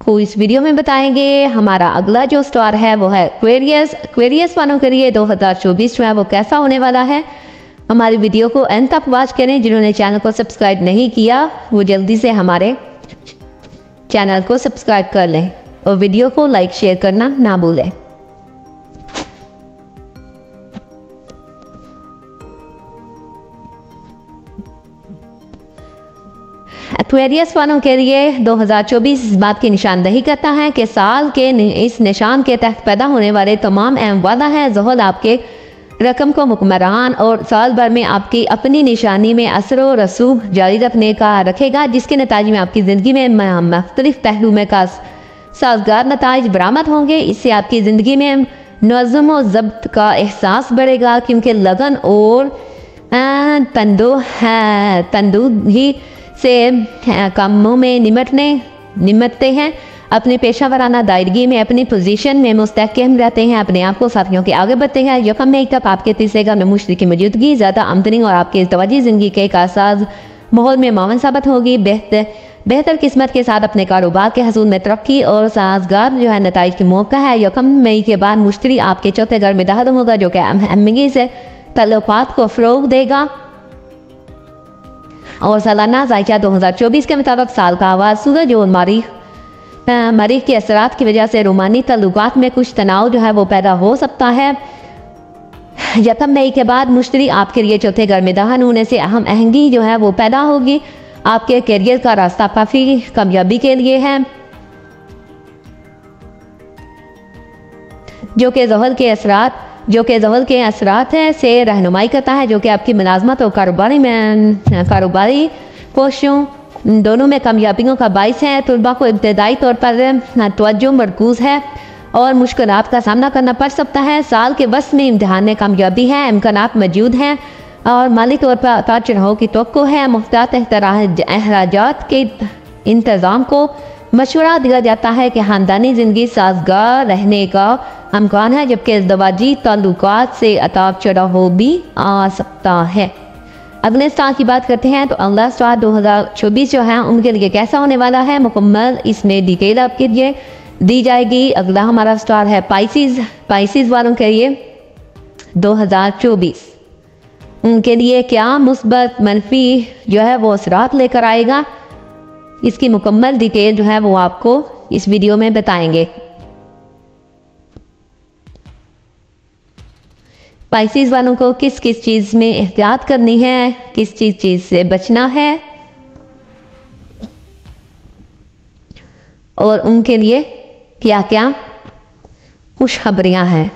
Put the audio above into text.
को इस वीडियो में बताएंगे। हमारा अगला जो स्टार है वो है एक्वेरियस वालों के लिए 2024 जो है वो कैसा होने वाला है। हमारी वीडियो को एंड तक वॉच करें। जिन्होंने चैनल को सब्सक्राइब नहीं किया वो जल्दी से हमारे चैनल को सब्सक्राइब कर लें और वीडियो को लाइक शेयर करना ना भूलें। एक्वेरियस वालों के लिए 2024 इस बात की निशानदही करता है कि साल के इस निशान के तहत पैदा होने वाले तमाम अहम वादा है। ज़ुहल आपके रकम को मुकम्मरान और साल भर में आपकी अपनी निशानी में असर व रसूख जारी रखने का रखेगा, जिसके नतीजे में आपकी ज़िंदगी में मुख्तलिफ पहलू में का साजगार नताइज बरामद होंगे। इससे आपकी ज़िंदगी में नज़्म व ज़ब्त का एहसास बढ़ेगा, क्योंकि लगन और तंदुरुस्ती से कामों में निमटते हैं। अपने पेशा वराना दायरगी में अपनी पोजीशन में मुस्तहकम रहते हैं, अपने आप को साथियों के आगे बढ़ते हैं। यकम मई तक आपके तीसरे घर में मुश्तरी की मौजूदगी ज़्यादा आमदनी और आपकी तवज्जो ज़िंदगी के कारसाज माहौल में मावन साबित होगी। बेहतर किस्मत के साथ अपने कारोबार के हसूल में तरक्की और साजगार जो है नताइज की मौका है। यकम मई के बाद मुश्तरी आपके चौथे घर में दाखिल होगा, जो कि अहमियत से तल्लुकात को फ़रोग देगा। और सालाना जायका 2024 के मुताबिक साल का आगाज़ सूरज और मरीख के असरात की वजह से रूमानी तल्लुकात में कुछ तनाव जो है वो पैदा हो सकता है। यकम मई के बाद मुश्तरी आपके लिए चौथे घर में दाखिल होने से अहम आहंगी जो है वो पैदा होगी। आपके करियर का रास्ता काफ़ी कामयाबी के लिए है, जो कि ज़ुहल के असरात है से रहनुमाई करता है, जो कि आपकी मुलाजमत और कारोबारी कोशिशों दोनों में कामयाबियों का बाइस है। तुलबा को इब्तदाई तौर पर तवज्जो मरकूज़ है और मुश्किलात का सामना करना पड़ सकता है। साल के वस्त में इम्तिहान में कामयाबी है, इम्कानात मौजूद हैं और माली तौर पर उतार चढ़ाव की तवक्को है। मुख्तलिफ अखराजात के इंतज़ाम को मशवरा दिया जाता है कि ख़ानदानी ज़िंदगी साजगार रहने का अमकान है, जबकि इज़्दवाजी ताल्लुकात से उतार चढ़ाव भी आ सकता है। अगले स्टार की बात करते हैं तो अगला स्टार 2024 जो है उनके लिए कैसा होने वाला है, मुकम्मल इसमें डिटेल आपके लिए दी जाएगी। अगला हमारा स्टार है पाइसिस वालों के लिए 2024 उनके लिए क्या मुस्बत मनफी जो है वो असरात लेकर आएगा, इसकी मुकम्मल डिटेल जो है वो आपको इस वीडियो में बताएंगे। पाइसिस वालों को किस किस चीज़ में एहतियात करनी है, किस चीज़ से बचना है और उनके लिए क्या क्या खुशखबरियां हैं।